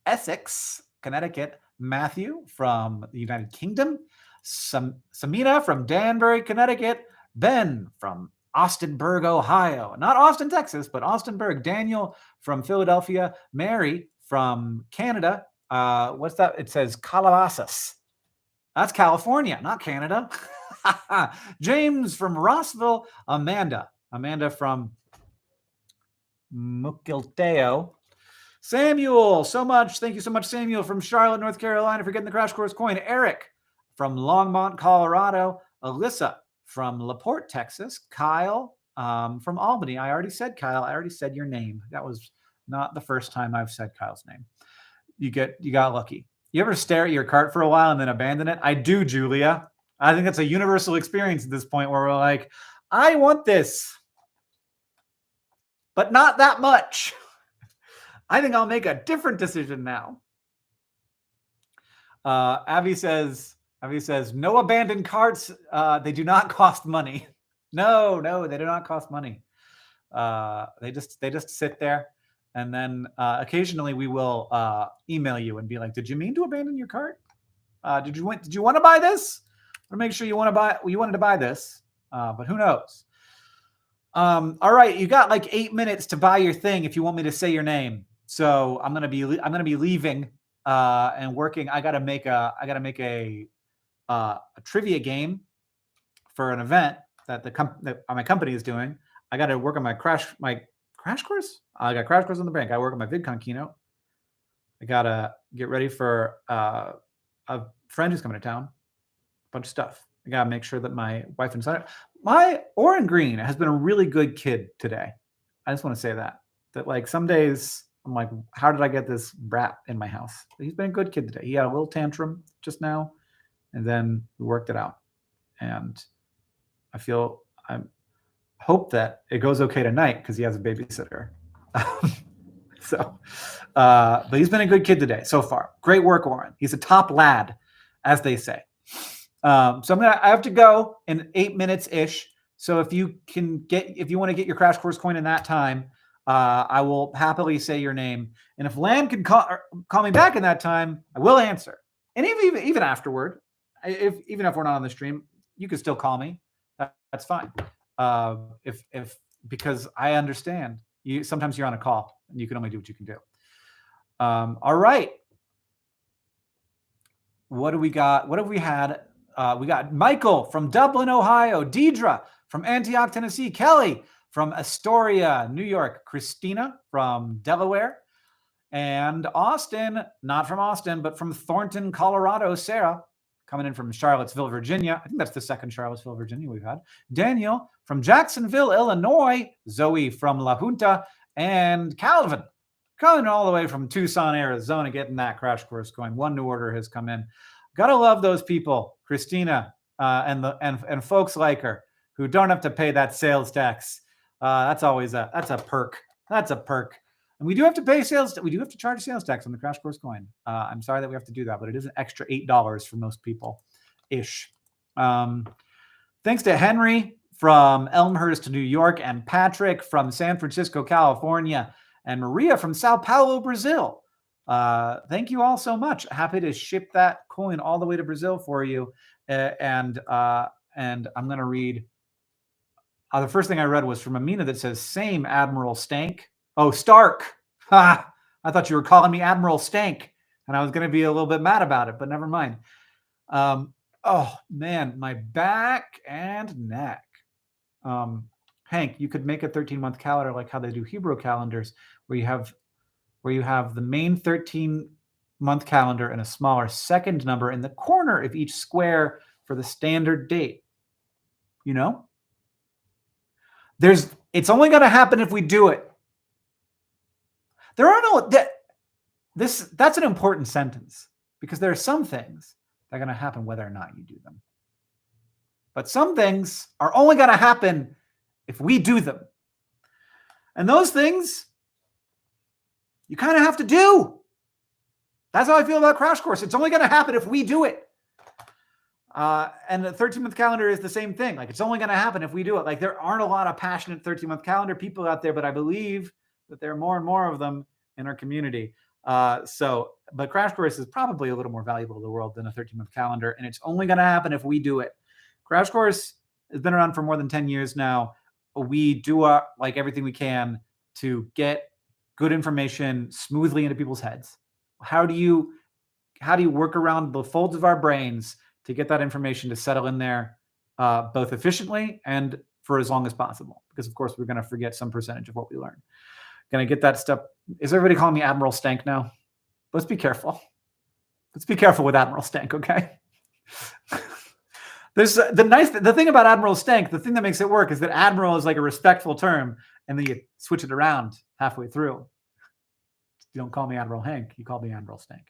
Essex, Connecticut. Matthew from the United Kingdom. Samina from Danbury, Connecticut. Ben from Austinburg, Ohio. Not Austin, Texas, but Austinburg. Daniel from Philadelphia. Mary from Canada. What's that? It says Calabasas. That's California, not Canada. James from Rossville. Amanda from Mukilteo. Samuel, thank you so much, Samuel from Charlotte, North Carolina, for getting the Crash Course coin. Eric from Longmont, Colorado. Alyssa from LaPorte, Texas. Kyle from Albany. I already said Kyle. I already said your name. That was not the first time I've said Kyle's name. You got lucky. You ever stare at your cart for a while and then abandon it? I do, Julia. I think that's a universal experience at this point where we're like, I want this, but not that much. I think I'll make a different decision now. Abby says, no abandoned carts. They do not cost money. No, they do not cost money. They just sit there. And then occasionally we will email you and be like, did you mean to abandon your cart? Did you want to buy this? I want to make sure you wanted to buy this, but who knows? All right, you got like 8 minutes to buy your thing if you want me to say your name. So I'm gonna be leaving and working. I gotta make a trivia game for an event that my company is doing. I got to work on my crash course. I got Crash Course on the Brink. I work on my VidCon keynote. I gotta get ready for a friend who's coming to town. A bunch of stuff. I gotta make sure that my wife and son. My Oren Green has been a really good kid today. I just want to say that like some days I'm like, how did I get this brat in my house? But he's been a good kid today. He had a little tantrum just now, and then we worked it out. And I hope that it goes okay tonight because he has a babysitter. But he's been a good kid today so far. Great work, Oren. He's a top lad, as they say. So I have to go in 8 minutes ish. So if you want to get your Crash Course coin in that time, I will happily say your name. And if Lan can call me back in that time, I will answer. And even afterward, even if we're not on the stream, you can still call me. That's fine. If because I understand sometimes you're on a call and you can only do what you can do. All right. What do we got? What have we had? We got Michael from Dublin, Ohio, Deidre from Antioch, Tennessee, Kelly from Astoria, New York, Christina from Delaware, and Austin, not from Austin, but from Thornton, Colorado, Sarah, coming in from Charlottesville, Virginia. I think that's the second Charlottesville, Virginia we've had. Daniel from Jacksonville, Illinois, Zoe from La Junta, and Calvin coming all the way from Tucson, Arizona, getting that crash course going. One new order has come in. Gotta love those people, Christina, and folks like her who don't have to pay that sales tax. That's a perk. That's a perk. And we do have to pay we do have to charge sales tax on the crash course coin. I'm sorry that we have to do that, but it is an extra $8 for most people ish. Thanks to Henry from Elmhurst, New York, and Patrick from San Francisco, California, and Maria from Sao Paulo, Brazil. Thank you all so much. Happy to ship that coin all the way to Brazil for you. And I'm going to read. The first thing I read was from Amina that says, same Admiral Stank. Oh, Stark. Ha! I thought you were calling me Admiral Stank, and I was going to be a little bit mad about it, but never mind. Oh, man, my back and neck. Hank, you could make a 13-month calendar like how they do Hebrew calendars, where you have the main 13-month calendar and a smaller second number in the corner of each square for the standard date. You know? It's only going to happen if we do it. There are no that's an important sentence because there are some things that are going to happen whether or not you do them. But some things are only going to happen if we do them. And those things you kind of have to do. That's how I feel about Crash Course. It's only going to happen if we do it. And the 13-month calendar is the same thing. Like, it's only going to happen if we do it. Like, there aren't a lot of passionate 13-month calendar people out there, but I believe that there are more and more of them in our community. But Crash Course is probably a little more valuable to the world than a 13-month calendar, and it's only going to happen if we do it. Crash Course has been around for more than 10 years now. We do like everything we can to get good information smoothly into people's heads. How do you work around the folds of our brains to get that information to settle in there both efficiently and for as long as possible? Because, of course, we're going to forget some percentage of what we learn. Going to get that stuff. Is everybody calling me Admiral Stank now? Let's be careful. Let's be careful with Admiral Stank, okay? The thing about Admiral Stank, the thing that makes it work is that Admiral is like a respectful term, and then you switch it around halfway through. You don't call me Admiral Hank. You call me Admiral Stank.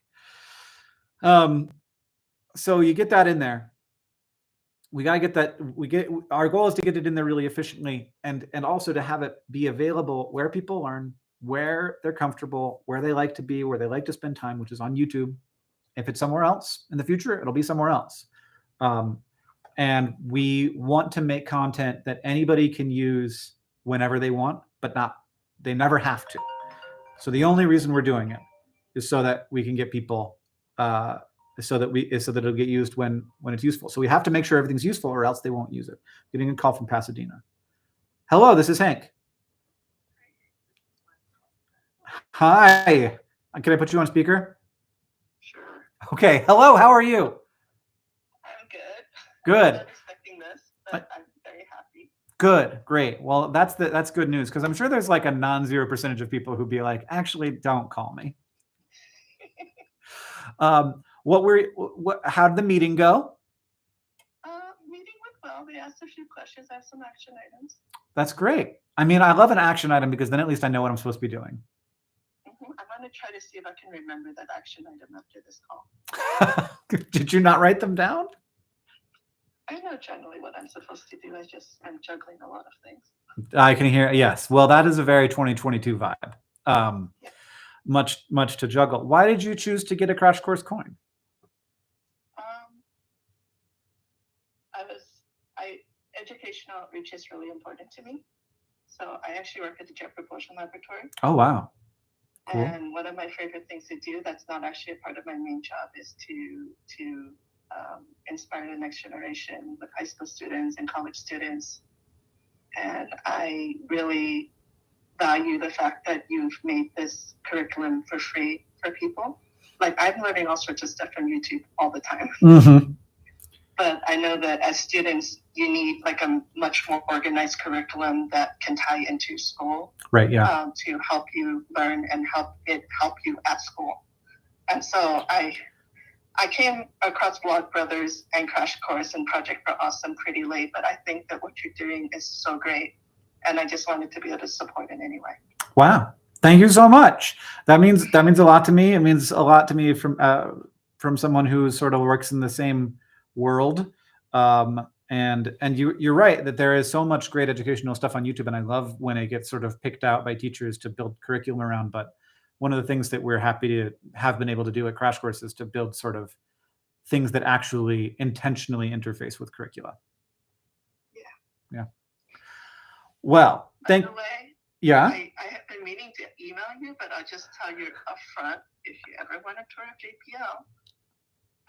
So you get that in there. We got to get that. Our goal is to get it in there really efficiently, and also to have it be available where people learn, where they're comfortable, where they like to be, where they like to spend time, which is on YouTube. If it's somewhere else in the future, it'll be somewhere else. And we want to make content that anybody can use whenever they want, but they never have to. So the only reason we're doing it is so that we can get people, so that it'll get used when it's useful. So we have to make sure everything's useful, or else they won't use it. Getting a call from Pasadena. Hello, this is Hank. Hi. Can I put you on speaker? Sure. Okay. Hello. How are you? I'm good. Good. I was expecting this, but I'm very happy. Good. Great. Well, that's good news, because I'm sure there's like a non-zero percentage of people who'd be like, actually, don't call me. How did the meeting go? Meeting went well. They asked a few questions. I have some action items. That's great. I mean, I love an action item because then at least I know what I'm supposed to be doing. I'm going to try to see if I can remember that action item after this call. Did you not write them down? I know generally what I'm supposed to do. I'm juggling a lot of things. I can hear. Yes. Well, that is a very 2022 vibe. Yeah. Much to juggle. Why did you choose to get a Crash Course coin? Educational outreach is really important to me. So I actually work at the Jet Propulsion Laboratory. Oh, wow. Cool. And one of my favorite things to do that's not actually a part of my main job is to inspire the next generation with high school students and college students. And I really value the fact that you've made this curriculum for free for people. Like, I'm learning all sorts of stuff from YouTube all the time. Mm-hmm. But I know that as students, you need like a much more organized curriculum that can tie into school. Right. Yeah. To help you learn and help you at school. And so I came across Vlog Brothers and Crash Course and Project for Awesome pretty late, but I think that what you're doing is so great. And I just wanted to be able to support in any way. Wow. Thank you so much. That means a lot to me. It means a lot to me from someone who sort of works in the same world. And you're right that there is so much great educational stuff on YouTube, and I love when it gets sort of picked out by teachers to build curriculum around. But one of the things that we're happy to have been able to do at Crash Course is to build sort of things that actually intentionally interface with curricula. Yeah. Well, By the way, yeah. I have been meaning to email you, but I'll just tell you up front, if you ever want a tour of JPL,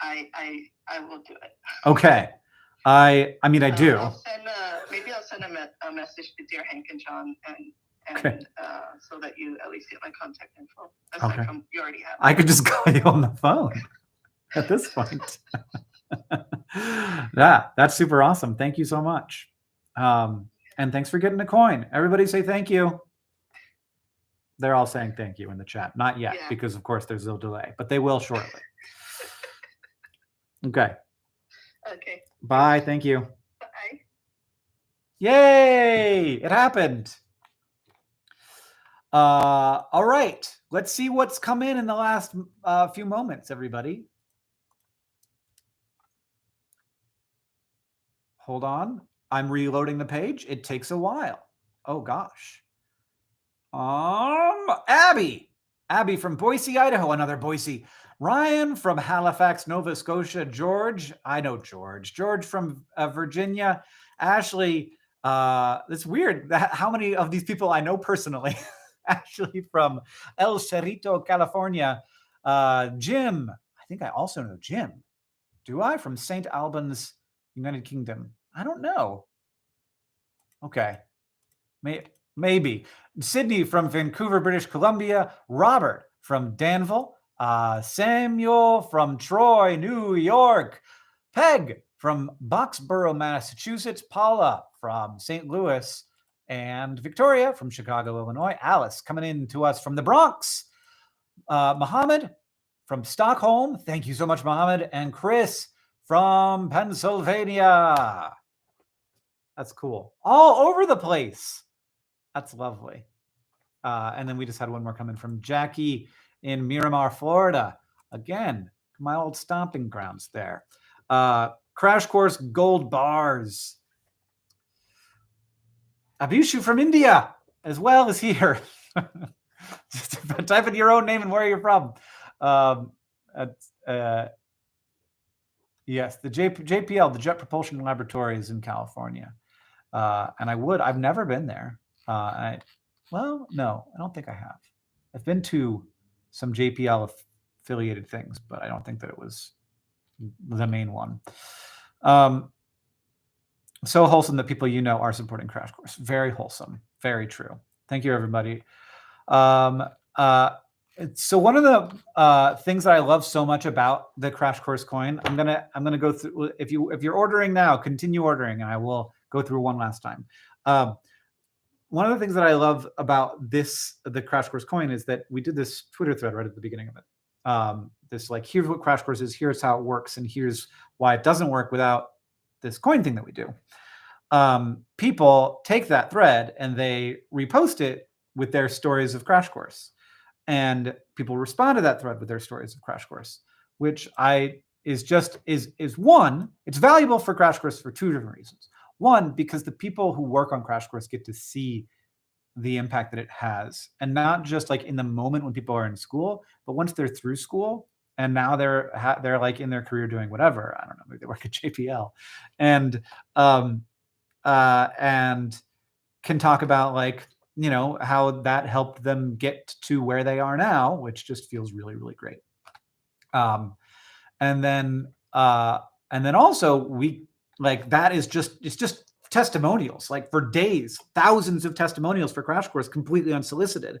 I will do it. Okay. I mean, I do. Maybe I'll send a message to dear Hank and John, and Okay. So that you at least get my contact info. Okay. From, you already have. I could just call you on the phone at this point. Yeah, that's super awesome. Thank you so much. And thanks for getting a coin. Everybody say thank you. They're all saying thank you in the chat. Not yet, because of course there's a delay, but they will shortly. Okay. Okay. Bye. Thank you. Bye. Yay! It happened. All right. Let's see what's come in the last few moments, everybody. Hold on. I'm reloading the page. It takes a while. Oh gosh. Abby from Boise, Idaho. Another Boise. Ryan from Halifax, Nova Scotia. George. I know George. George from Virginia. Ashley. It's weird how many of these people I know personally. Ashley from El Cerrito, California. Jim. I think I also know Jim. Do I? From St. Albans, United Kingdom. I don't know. Okay. Maybe. Sydney from Vancouver, British Columbia. Robert from Danville. Samuel from Troy, New York. Peg from Boxborough, Massachusetts. Paula from St. Louis. And Victoria from Chicago, Illinois. Alice coming in to us from the Bronx. Mohammed from Stockholm. Thank you so much, Mohammed. And Chris from Pennsylvania. That's cool. All over the place. That's lovely. And then we just had one more coming from Jackie in Miramar, Florida. Again, my old stomping grounds there. Crash Course Gold Bars. Abhishu from India as well is here. Just type in your own name and where you're from. Yes, the JPL, the Jet Propulsion Laboratory, is in California. And I've never been there. No, I don't think I have. I've been to some JPL affiliated things, but I don't think that it was the main one. So wholesome that people are supporting Crash Course. Very wholesome. Very true. Thank you, everybody. So one of the things that I love so much about the Crash Course coin, I'm gonna go through. If you're ordering now, continue ordering, and I will go through one last time. One of the things that I love about the Crash Course coin is that we did this Twitter thread right at the beginning of it. This here's what Crash Course is, here's how it works, and here's why it doesn't work without this coin thing that we do. People take that thread and they repost it with their stories of Crash Course. And people respond to that thread with their stories of Crash Course, which is one, it's valuable for Crash Course for two different reasons. One, because the people who work on Crash Course get to see the impact that it has. And not just in the moment when people are in school, but once they're through school and now they're in their career doing whatever. I don't know, maybe they work at JPL. And can talk about like, you know, how that helped them get to where they are now, which just feels really, really great. And then also we like that is just, it's just testimonials, like for days, thousands of testimonials for Crash Course completely unsolicited.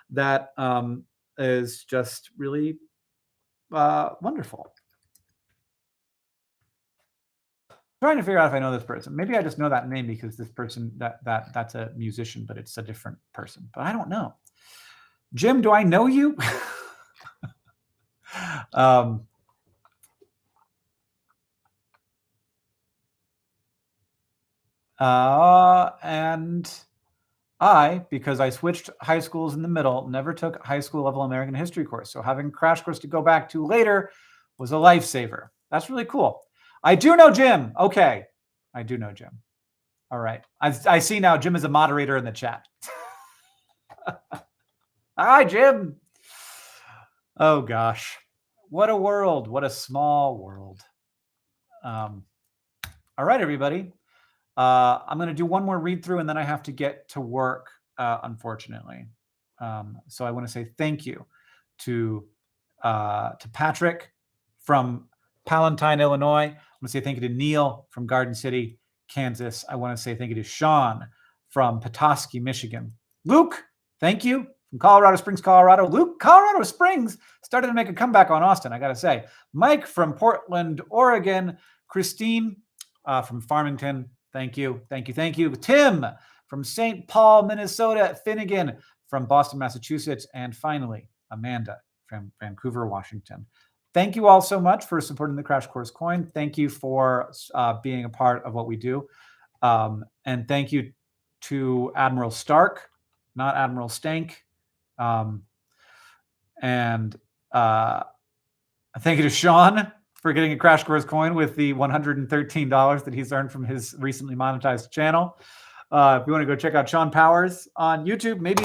That is just really wonderful. Trying to figure out if I know this person. Maybe I just know that name because this person that's a musician, but it's a different person. But I don't know. Jim, do I know you? And I, because I switched high schools in the middle, never took high school level American history course. So having Crash Course to go back to later was a lifesaver. That's really cool. I do know Jim. Okay. I do know Jim. All right. I see now Jim is a moderator in the chat. Hi, Jim. Oh, gosh. What a world. What a small world. All right, everybody. I'm going to do one more read through and then I have to get to work, unfortunately. So I want to say thank you to Patrick from Palatine, Illinois. I want to say thank you to Neil from Garden City, Kansas. I want to say thank you to Sean from Petoskey, Michigan. Luke, thank you from Colorado Springs, Colorado. Luke, Colorado Springs started to make a comeback on Austin, I got to say. Mike from Portland, Oregon. Christine from Farmington. Thank you. Thank you. Thank you. Tim from St. Paul, Minnesota. Finnegan from Boston, Massachusetts. And finally, Amanda from Vancouver, Washington. Thank you all so much for supporting the Crash Course Coin. Thank you for being a part of what we do. And thank you to Admiral Stark, not Admiral Stank. And thank you to Sean for getting a Crash Course Coin with the $113 that he's earned from his recently monetized channel. If you want to go check out Sean Powers on YouTube, maybe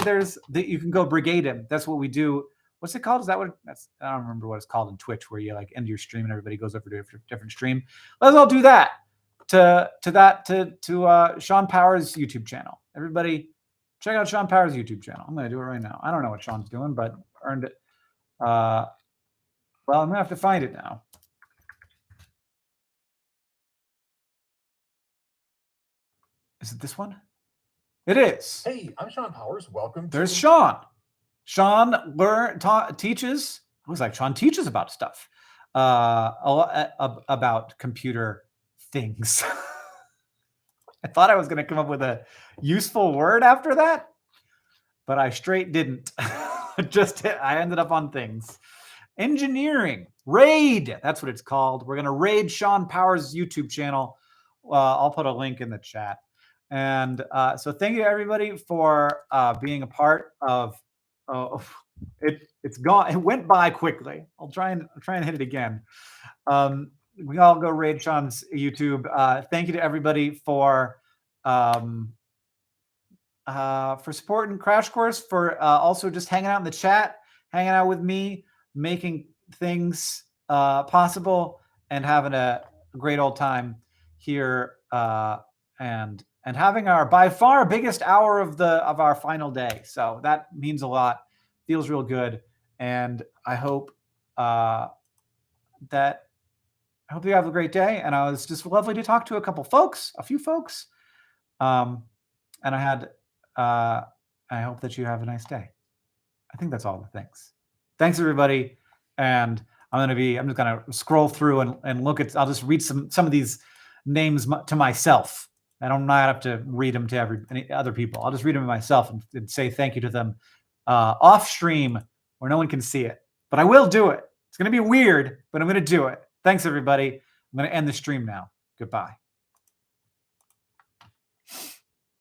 you can go brigade him. That's what we do. What's it called? Is that what I don't remember what it's called in Twitch, where you like end your stream and everybody goes over to a different stream. Let's all do that to Sean Powers' YouTube channel. Everybody check out Sean Powers' YouTube channel. I'm going to do it right now. I don't know what Sean's doing, but earned it. Well, I'm going to have to find it now. Is it this one? It is. Hey, I'm Sean Powers. Welcome. There's Sean. Sean teaches. It was like Sean teaches about stuff, a lot about computer things. I thought I was going to come up with a useful word after that, but I straight didn't. I ended up on things. Engineering raid. That's what it's called. We're going to raid Sean Powers' YouTube channel. I'll put a link in the chat. And so thank you everybody for being a part of. It's gone. It went by quickly. I'll try and hit it again. We all go raid Sean's YouTube. Thank you to everybody for supporting Crash Course, for also just hanging out in the chat, hanging out with me, making things possible, and having a great old time here, and having our by far biggest hour of our final day. So that means a lot. Feels real good, and I hope you have a great day. And it was just lovely to talk to a few folks, and I hope that you have a nice day. I think that's all the things. Thanks everybody, and I'm just gonna scroll through and look at. I'll just read some of these names to myself. I don't have to read them to any other people. I'll just read them to myself and say thank you to them off stream where no one can see it. But I will do it. It's going to be weird, but I'm going to do it. Thanks, everybody. I'm going to end the stream now. Goodbye.